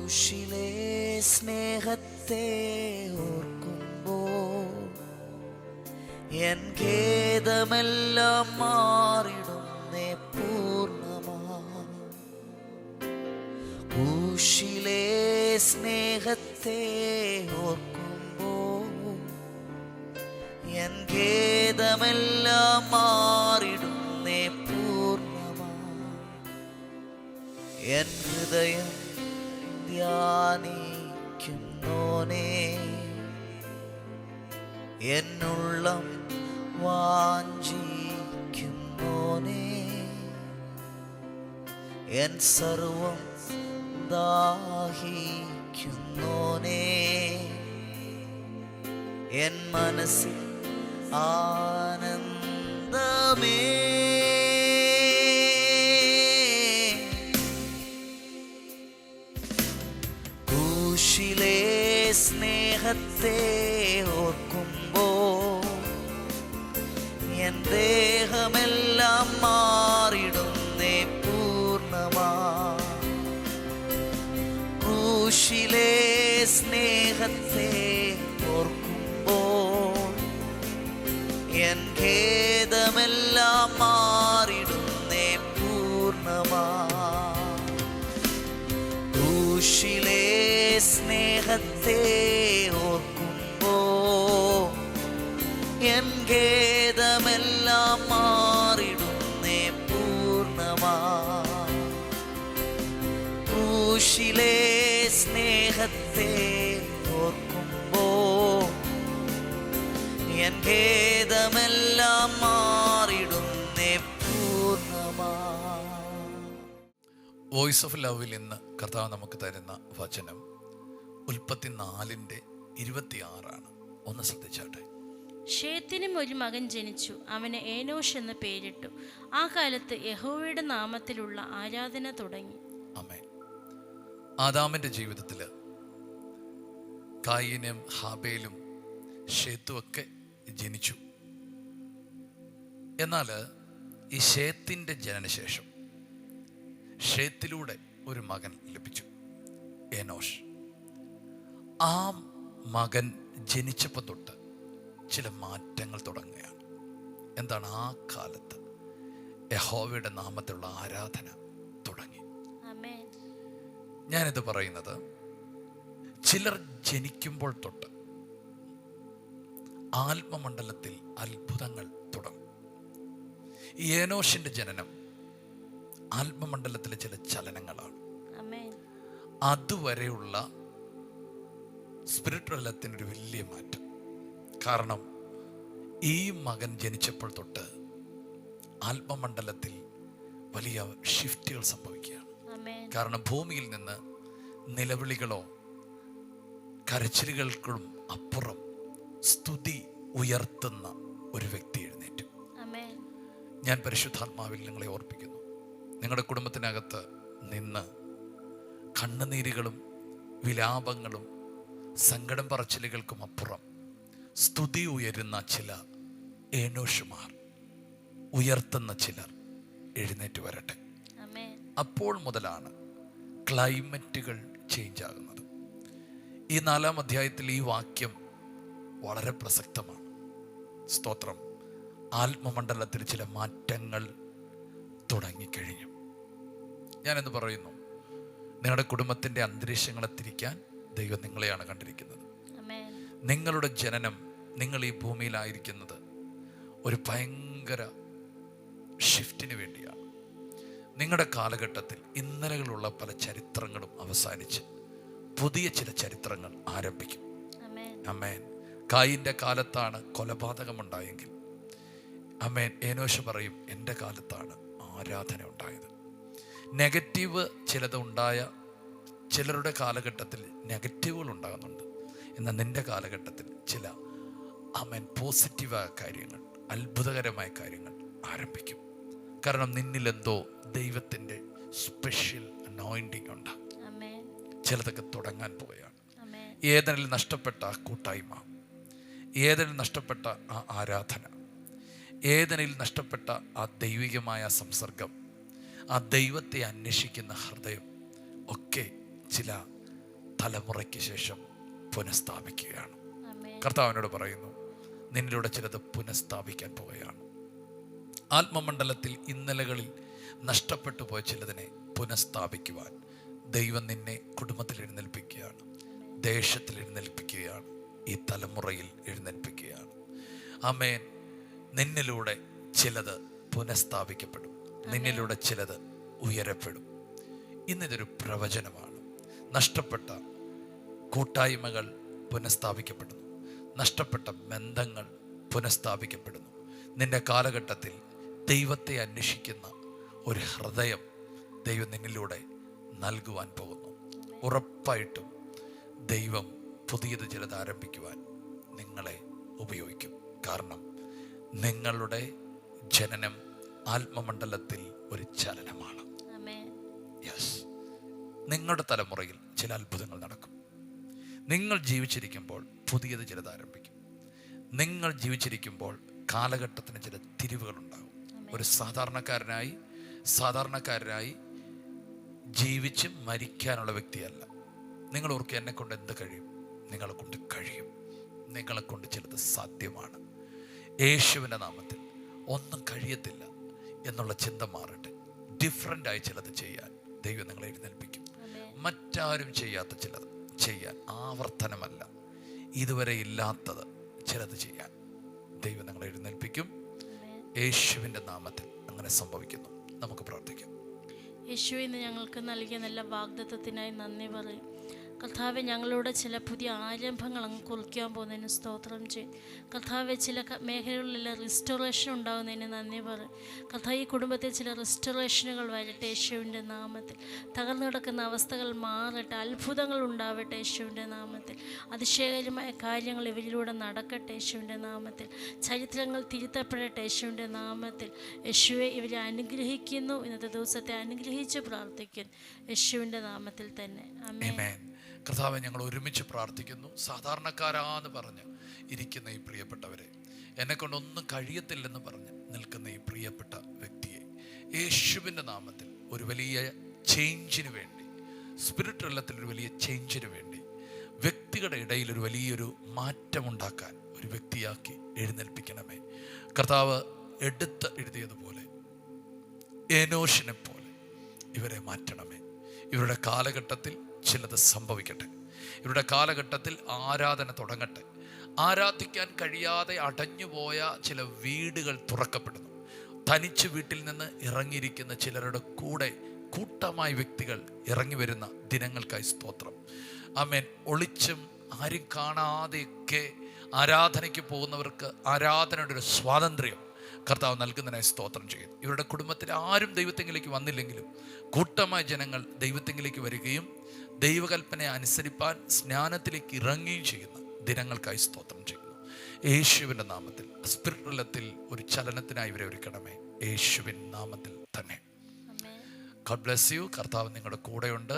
ക്രൂശിലെ സ്നേഹത്തെ ഓർക്കുമ്പോൾ എൻ ഖേദമെല്ലാം മാറിടുന്നേ പൂർണ്ണമാ. ക്രൂശിലെ സ്നേഹത്തെ ഓർക്കുമ്പോൾ എൻ ഖേദമെല്ലാം മാറിടുന്നേ പൂർണ്ണമാ. എൻ ഹൃദയം ധ്യാനിക്കുന്നോനേ, എന്നുള്ളം വാഞ്ചിക്കുന്നോനേ, എൻ സർവം ദാഹിക്കുന്നോനേ, എൻ മനസ്സിൽ ആനന്ദമേ. ക്രൂശിലെ സ്നേഹത്തെ ഓർക്കുമ്പോൾ എൻ ദേഹമെല്ലാം മാറിടുന്നേ പൂർണ്ണമാ. ക്രൂശിലെ സ്നേഹത്തെ ഓർക്കുമ്പോൾ എൻ ഖേദമെല്ലാം മാറിടുന്നേ പൂർണ്ണമാ. ക്രൂശിലെ സ്നേഹത്തെ ഓർക്കുമ്പോൾ എൻ ഖേദമെല്ലാം മാറിടുന്നേ പൂർണ്ണമാ. ക്രൂശിലെ സ്നേഹത്തെ ഓർക്കുമ്പോൾ എൻ ഖേദമെല്ലാം മാറിടുന്നേ പൂർണ്ണമാ. വോയിസ് ഓഫ് ലവിൽ ഇന്ന് കർത്താവ് നമുക്ക് തരുന്ന വചനം ഉൽപ്പത്തി 4:26 ഒന്ന് ശ്രദ്ധിച്ചാട്ടെ. ഷേത്തിനും ഒരു മകൻ ജനിച്ചു, അവന് ഏനോഷ് എന്ന് പേരിട്ടു. ആ കാലത്ത് യഹോവയുടെ നാമത്തിലുള്ള ആരാധന തുടങ്ങി. ആമേൻ. ആദാമിൻ്റെ ജീവിതത്തിൽ കായീനും ഹാബേലും ഷേത്തുമൊക്കെ ജനിച്ചു. എന്നാൽ ഈ ഷേത്തിൻ്റെ ജനനശേഷം ഷേത്തിലൂടെ ഒരു മകൻ ലഭിച്ചു, ഏനോഷ്. ആ മകൻ ജനിച്ചപ്പോൾ തൊട്ട് ചില മാറ്റങ്ങൾ തുടങ്ങുകയാണ്. എന്താണ്? ആ കാലത്ത് യഹോവയുടെ നാമത്തിലുള്ള ആരാധന തുടങ്ങി. ഞാനിത് പറയുന്നത്, ചിലർ ജനിക്കുമ്പോൾ തൊട്ട് ആത്മമണ്ഡലത്തിൽ അത്ഭുതങ്ങൾ തുടങ്ങും. ഈ ഏനോഷിന്റെ ജനനം ആത്മമണ്ഡലത്തിലെ ചില ചലനങ്ങളാണ്. അതുവരെയുള്ള സ്പിരിച്വൽ തലത്തിനൊരു വലിയ മാറ്റം. കാരണം ഈ മകൻ ജനിച്ചപ്പോൾ തൊട്ട് ആത്മമണ്ഡലത്തിൽ വലിയ ഷിഫ്റ്റുകൾ സംഭവിക്കുകയാണ്. കാരണം ഭൂമിയിൽ നിന്ന് നിലവിളികളോ കരച്ചിലുകൾക്കും അപ്പുറം സ്തുതി ഉയർത്തുന്ന ഒരു വ്യക്തി എഴുന്നേറ്റു. ഞാൻ പരിശുദ്ധാത്മാവിൽ നിങ്ങളെ ഓർപ്പിക്കുന്നു, നിങ്ങളുടെ കുടുംബത്തിനകത്ത് നിന്ന് കണ്ണുനീരുകളും വിലാപങ്ങളും സങ്കടം പറച്ചിലുകൾക്കും അപ്പുറം സ്തുതി ഉയരുന്ന ചില ഏനോഷുമാർ, ഉയർത്തുന്ന ചിലർ എഴുന്നേറ്റ് വരട്ടെ. അപ്പോൾ മുതലാണ് ക്ലൈമറ്റുകൾ ചേഞ്ച് ആകുന്നത്. ഈ 4-ാം അധ്യായത്തിൽ ഈ വാക്യം വളരെ പ്രസക്തമാണ്. സ്തോത്രം. ആത്മമണ്ഡലത്തിൽ ചില മാറ്റങ്ങൾ തുടങ്ങിക്കഴിഞ്ഞു. ഞാനെന്ന് പറയുന്നു, നിങ്ങളുടെ കുടുംബത്തിൻ്റെ അന്തരീക്ഷങ്ങളെ തിരിക്കാൻ ദൈവം നിങ്ങളെയാണ് കണ്ടിരിക്കുന്നത്. നിങ്ങളുടെ ജനനം, നിങ്ങൾ ഈ ഭൂമിയിലായിരിക്കുന്നത് ഒരു ഭയങ്കര ഷിഫ്റ്റിന് വേണ്ടിയാണ്. നിങ്ങളുടെ കാലഘട്ടത്തിൽ ഇന്നലകളുള്ള പല ചരിത്രങ്ങളും അവസാനിച്ച് പുതിയ ചില ചരിത്രങ്ങൾ ആരംഭിക്കും. ആമേൻ. കായീൻ്റെ കാലത്താണ് കൊലപാതകമുണ്ടായെങ്കിൽ, ആമേൻ, ഏനോഷ് പറയും എൻ്റെ കാലത്താണ് ആരാധന ഉണ്ടായത്. നെഗറ്റീവ് ചിലത് ഉണ്ടായ ചിലരുടെ കാലഘട്ടത്തിൽ നെഗറ്റീവുകൾ ഉണ്ടാകുന്നുണ്ട്. എന്നാൽ നിൻ്റെ കാലഘട്ടത്തിൽ ചില ആമേൻ പോസിറ്റീവായ കാര്യങ്ങൾ, അത്ഭുതകരമായ കാര്യങ്ങൾ ആരംഭിക്കും. കാരണം നിന്നിലെന്തോ ദൈവത്തിൻ്റെ സ്പെഷ്യൽ അനോയിന്റിങ് ഉണ്ട്. ചിലതൊക്കെ തുടങ്ങാൻ പോവുകയാണ്. ഏദനിൽ നഷ്ടപ്പെട്ട ആ കൂട്ടായ്മ, ഏദനിൽ നഷ്ടപ്പെട്ട ആ ആരാധന, ഏദനിൽ നഷ്ടപ്പെട്ട ആ ദൈവികമായ സംസർഗം, ആ ദൈവത്തെ അന്വേഷിക്കുന്ന ഹൃദയം ഒക്കെ ചില തലമുറയ്ക്ക് ശേഷം പുനഃസ്ഥാപിക്കുകയാണ്. ആമേൻ. കർത്താവിനോട് പറയുന്നു, നിന്നിലൂടെ ചിലത് പുനഃസ്ഥാപിക്കാൻ പോവുകയാണ്. ആത്മമണ്ഡലത്തിൽ ഇന്നലകളിൽ നഷ്ടപ്പെട്ടു പോയ ചിലതിനെ പുനഃസ്ഥാപിക്കുവാൻ ദൈവം നിന്നെ കുടുംബത്തിൽ എഴുന്നേൽപ്പിക്കുകയാണ്, ദേശത്തിൽ എഴുന്നേൽപ്പിക്കുകയാണ്, ഈ തലമുറയിൽ എഴുന്നേൽപ്പിക്കുകയാണ്. ആമേൻ. നിന്നിലൂടെ ചിലത് പുനഃസ്ഥാപിക്കപ്പെടും, നിന്നിലൂടെ ചിലത് ഉയരപ്പെടും. ഇന്നിതൊരു പ്രവചനമാണ്. നഷ്ടപ്പെട്ട കൂട്ടായ്മകൾ പുനഃസ്ഥാപിക്കപ്പെടുന്നു, നഷ്ടപ്പെട്ട ബന്ധങ്ങൾ പുനഃസ്ഥാപിക്കപ്പെടുന്നു. നിന്റെ കാലഘട്ടത്തിൽ ദൈവത്തെ അന്വേഷിക്കുന്ന ഒരു ഹൃദയം ദൈവം നിന്നിലൂടെ നൽകുവാൻ പോകുന്നു. ഉറപ്പായിട്ടും ദൈവം പുതിയത് ചിലത് ആരംഭിക്കുവാൻ നിങ്ങളെ ഉപയോഗിക്കും. കാരണം നിങ്ങളുടെ ജനനം ആത്മമണ്ഡലത്തിൽ ഒരു ചലനമാണ്. യെസ്, നിങ്ങളുടെ തലമുറയിൽ ചില അത്ഭുതങ്ങൾ നടക്കും. നിങ്ങൾ ജീവിച്ചിരിക്കുമ്പോൾ പുതിയത് ചിലത് ആരംഭിക്കും. നിങ്ങൾ ജീവിച്ചിരിക്കുമ്പോൾ കാലഘട്ടത്തിന് ചില തിരിവുകളുണ്ടാകും. ഒരു സാധാരണക്കാരനായി ജീവിച്ച് മരിക്കാനുള്ള വ്യക്തിയല്ല. നിങ്ങൾ ഓർക്കുക, എന്നെ കൊണ്ട് എന്ത് കഴിയും? നിങ്ങളെ കൊണ്ട് കഴിയും. നിങ്ങളെ കൊണ്ട് ചിലത് സാധ്യമാണ്. യേശുവിൻ്റെ നാമത്തിൽ ഒന്നും കഴിയത്തില്ല എന്നുള്ള ചിന്ത മാറട്ടെ. ഡിഫറൻ്റായി ചിലത് ചെയ്യാൻ ദൈവം നിങ്ങളെ എഴുന്നേൽപ്പിക്കും. മറ്റാരും ചെയ്യാത്ത ചിലത് ചെയ്യാൻ, ആവർത്തനമല്ല, ഇതുവരെ ഇല്ലാത്തത് ചിലത് ചെയ്യാൻ ദൈവം നിങ്ങളെ എഴുന്നേൽപ്പിക്കും. യേശുവിൻ്റെ നാമത്തിൽ അങ്ങനെ സംഭവിക്കുന്നു. നമുക്ക് പ്രാർത്ഥിക്കാം. യേശുവേ, ഇന്ന് ഞങ്ങൾക്ക് നൽകിയ നല്ല വാഗ്ദത്തത്തിനായി നന്ദി പറയും. കർത്താവെ, ഞങ്ങളോട് ചില പുതിയ ആരംഭങ്ങൾ അങ്ങ് കുറിക്കാൻ പോകുന്നതിന് സ്തോത്രം ചെയ്യും. കർത്താവെ, ചില മേഖലകളിലെല്ലാം റിസ്റ്റോറേഷൻ ഉണ്ടാകുന്നതിന് നന്ദി പറയും. കർത്താവ്, ഈ കുടുംബത്തിൽ ചില റിസ്റ്റോറേഷനുകൾ വരട്ടെ യേശുവിൻ്റെ നാമത്തിൽ. തകർന്നു കിടക്കുന്ന അവസ്ഥകൾ മാറട്ടെ, അത്ഭുതങ്ങൾ ഉണ്ടാവട്ടെ യേശുവിൻ്റെ നാമത്തിൽ. അതിശയകരമായ കാര്യങ്ങൾ ഇവരിലൂടെ നടക്കട്ടെ യേശുവിൻ്റെ നാമത്തിൽ. ചരിത്രങ്ങൾ തിരുത്തപ്പെടട്ടെ യേശുവിൻ്റെ നാമത്തിൽ. യേശുവെ, ഇവരെ അനുഗ്രഹിക്കുന്നു. ഇന്നത്തെ ദിവസത്തെ അനുഗ്രഹിച്ച് പ്രാർത്ഥിക്കുന്നു യേശുവിൻ്റെ നാമത്തിൽ തന്നെ. ആമേൻ. കർത്താവെ, ഞങ്ങൾ ഒരുമിച്ച് പ്രാർത്ഥിക്കുന്നു. സാധാരണക്കാരാന്ന് പറഞ്ഞ് ഇരിക്കുന്ന ഈ പ്രിയപ്പെട്ടവരെ, എന്നെക്കൊണ്ടൊന്നും കഴിയത്തില്ലെന്ന് പറഞ്ഞ് നിൽക്കുന്ന ഈ പ്രിയപ്പെട്ട വ്യക്തിയെ യേശുവിൻ്റെ നാമത്തിൽ ഒരു വലിയ ചേഞ്ചിന് വേണ്ടി, സ്പിരിറ്റ് തലത്തിൽ ഒരു വലിയ ചേഞ്ചിന് വേണ്ടി, വ്യക്തികളുടെ ഇടയിൽ ഒരു വലിയൊരു മാറ്റമുണ്ടാക്കാൻ ഒരു വ്യക്തിയാക്കി എഴുന്നേൽപ്പിക്കണമേ. കർത്താവ് എടുത്ത് എഴുതിയതുപോലെ ഏനോഷിനെ പോലെ ഇവരെ മാറ്റണമേ. ഇവരുടെ കാലഘട്ടത്തിൽ ചിലത് സംഭവിക്കട്ടെ. ഇവരുടെ കാലഘട്ടത്തിൽ ആരാധന തുടങ്ങട്ടെ. ആരാധിക്കാൻ കഴിയാതെ അടഞ്ഞുപോയ ചില വീടുകൾ തുറക്കപ്പെടുന്നു. തനിച്ച് വീട്ടിൽ നിന്ന് ഇറങ്ങിയിരിക്കുന്ന ചിലരുടെ കൂടെ കൂട്ടമായി വ്യക്തികൾ ഇറങ്ങി വരുന്ന ദിനങ്ങൾക്കായി സ്തോത്രം. ആമേൻ. ഒളിച്ചും ആരും കാണാതെയൊക്കെ ആരാധനയ്ക്ക് പോകുന്നവർക്ക് ആരാധനയുടെ ഒരു സ്വാതന്ത്ര്യം കർത്താവ് നൽകുന്നതിനായി സ്തോത്രം ചെയ്യുന്നു. ഇവരുടെ കുടുംബത്തിൽ ആരും ദൈവത്തെങ്കിലേക്ക് വന്നില്ലെങ്കിലും കൂട്ടമായ ജനങ്ങൾ ദൈവത്തെങ്കിലേക്ക് വരികയും ദൈവകൽപ്പനയെ അനുസരിപ്പാൻ സ്നാനത്തിലേക്ക് ഇറങ്ങുകയും ചെയ്യുന്ന ദിനങ്ങൾക്കായി സ്തോത്രം ചെയ്യുന്നു. യേശുവിൻ്റെ നാമത്തിൽ സ്പിരിറ്റുലത്തിൽ ഒരു ചലനത്തിനായി ഇവരെ ഒരുക്കണമേ, യേശുവിൻ നാമത്തിൽ തന്നെ. God bless you. കർത്താവ് നിങ്ങളുടെ കൂടെയുണ്ട്.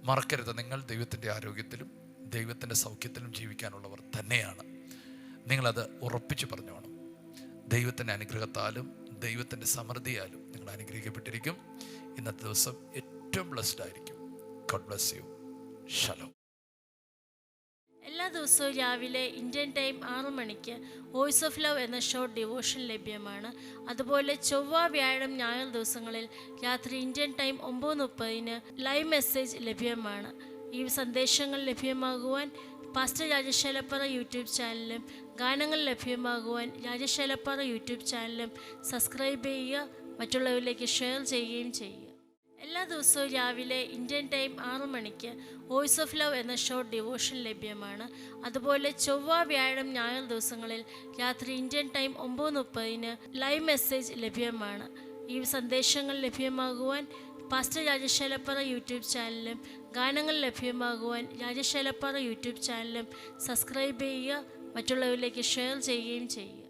മറക്കരുത്, നിങ്ങൾ ദൈവത്തിൻ്റെ ആരോഗ്യത്തിലും ദൈവത്തിൻ്റെ സൗഖ്യത്തിലും ജീവിക്കാനുള്ളവർ തന്നെയാണ്. നിങ്ങളത് ഉറപ്പിച്ച് പറഞ്ഞോണം. ദൈവത്തിൻ്റെ അനുഗ്രഹത്താലും ദൈവത്തിൻ്റെ സമൃദ്ധിയാലും നിങ്ങൾ അനുഗ്രഹിക്കപ്പെട്ടിരിക്കും. ഇന്നത്തെ ദിവസം ഏറ്റവും ബ്ലെസ്ഡ് ആയിരിക്കും. God bless you. Shalom. എല്ലാ ദിവസവും രാവിലെ ഇന്ത്യൻ ടൈം 6 മണിക്ക് വോയിസ് ഓഫ് ലവ് എന്ന ഷോർട്ട് ഡിവോഷൻ ലഭ്യമാണ്. അതുപോലെ ചൊവ്വ, വ്യാഴം, ഞായർ ദിവസങ്ങളിൽ രാത്രി ഇന്ത്യൻ ടൈം 9:30 ലൈവ് മെസ്സേജ് ലഭ്യമാണ്. ഈ സന്ദേശങ്ങൾ ലഭ്യമാകുവാൻ പാസ്റ്റർ രാജേഷ് ഏലപ്പാറ യൂട്യൂബ് ചാനലും ഗാനങ്ങൾ ലഭ്യമാകുവാൻ രാജേഷ് ഏലപ്പാറ യൂട്യൂബ് ചാനലും സബ്സ്ക്രൈബ് ചെയ്യുക, മറ്റുള്ളവരിലേക്ക് ഷെയർ ചെയ്യുകയും ചെയ്യുക. എല്ലാ ദിവസവും രാവിലെ ഇന്ത്യൻ ടൈം 6 മണിക്ക് വോയിസ് ഓഫ് ലവ് എന്ന ഷോർട്ട് ഡിവോഷൻ ലഭ്യമാണ്. അതുപോലെ ചൊവ്വ, വ്യാഴം, ഞായർ ദിവസങ്ങളിൽ രാത്രി ഇന്ത്യൻ ടൈം 9:30 ലൈവ് മെസ്സേജ് ലഭ്യമാണ്. ഈ സന്ദേശങ്ങൾ ലഭ്യമാകുവാൻ പാസ്റ്റർ രാജേഷ് ഏലപ്പാറ യൂട്യൂബ് ചാനലും ഗാനങ്ങൾ ലഭ്യമാകുവാൻ രാജേഷ് ഏലപ്പാറ യൂട്യൂബ് ചാനലും സബ്സ്ക്രൈബ് ചെയ്യുക, മറ്റുള്ളവരിലേക്ക് ഷെയർ ചെയ്യുകയും ചെയ്യുക.